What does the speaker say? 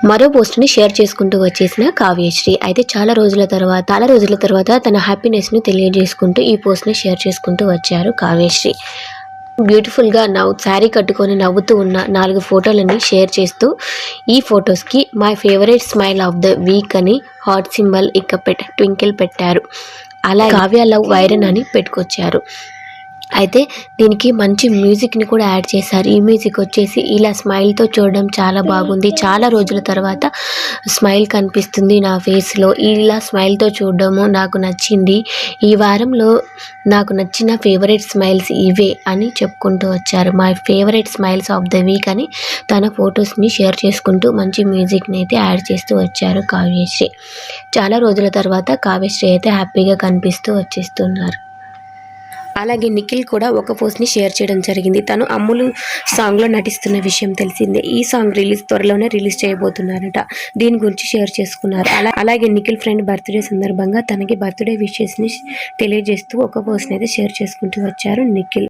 మరో పోస్ట్‌ని షేర్ చేసుకుంటూ వచ్చేసిన కావ్యశ్రీ. అయితే చాలా రోజుల తర్వాత తన హ్యాపీనెస్‌ని తెలియజేసుకుంటూ ఈ పోస్ట్‌ని షేర్ చేసుకుంటూ వచ్చారు కావ్యశ్రీ. బ్యూటిఫుల్‌గా శారీ కట్టుకొని నవ్వుతూ ఉన్న 4 ఫోటోలని షేర్ చేస్తూ, ఈ ఫోటోస్‌కి my favourite smile of the week అని హార్ట్ సింబల్ ట్వింకిల్ పెట్టారు. అలాగే కావ్య లవ్ వైరన్ అని పెట్టుకొచ్చారు. అయితే దీనికి మంచి మ్యూజిక్‌ని కూడా యాడ్ చేశారు. ఈ మ్యూజిక్ వచ్చేసి ఇలా స్మైల్‌తో చూడడం చాలా బాగుంది. చాలా రోజుల తర్వాత స్మైల్ కనిపిస్తుంది నా ఫేస్‌లో. ఇలా స్మైల్‌తో చూడడము నాకు నచ్చింది. ఈ వారంలో నాకు నచ్చిన ఫేవరెట్ స్మైల్స్ ఇవే అని చెప్పుకుంటూ వచ్చారు. My favourite smiles of the week అని తన ఫొటోస్‌ని షేర్ చేసుకుంటూ మంచి మ్యూజిక్‌ని అయితే యాడ్ చేస్తూ వచ్చారు కావ్యశ్రీ. చాలా రోజుల తర్వాత కావ్యశ్రీ అయితే హ్యాపీగా కనిపిస్తూ వచ్చేస్తున్నారు. అలాగే నిఖిల్ కూడా ఒక పోస్ట్‌ని షేర్ చేయడం జరిగింది. తను అమ్ములు సాంగ్‌లో నటిస్తున్న విషయం తెలిసిందే. ఈ సాంగ్ త్వరలోనే రిలీజ్ చేయబోతున్నారట. దీని గురించి షేర్ చేసుకున్నారు. అలాగే నిఖిల్ ఫ్రెండ్ బర్త్‌డే సందర్భంగా తనకి బర్త్‌డే విషెస్‌ని తెలియజేస్తూ ఒక పోస్ట్‌ని అయితే షేర్ చేసుకుంటూ వచ్చారు నిఖిల్.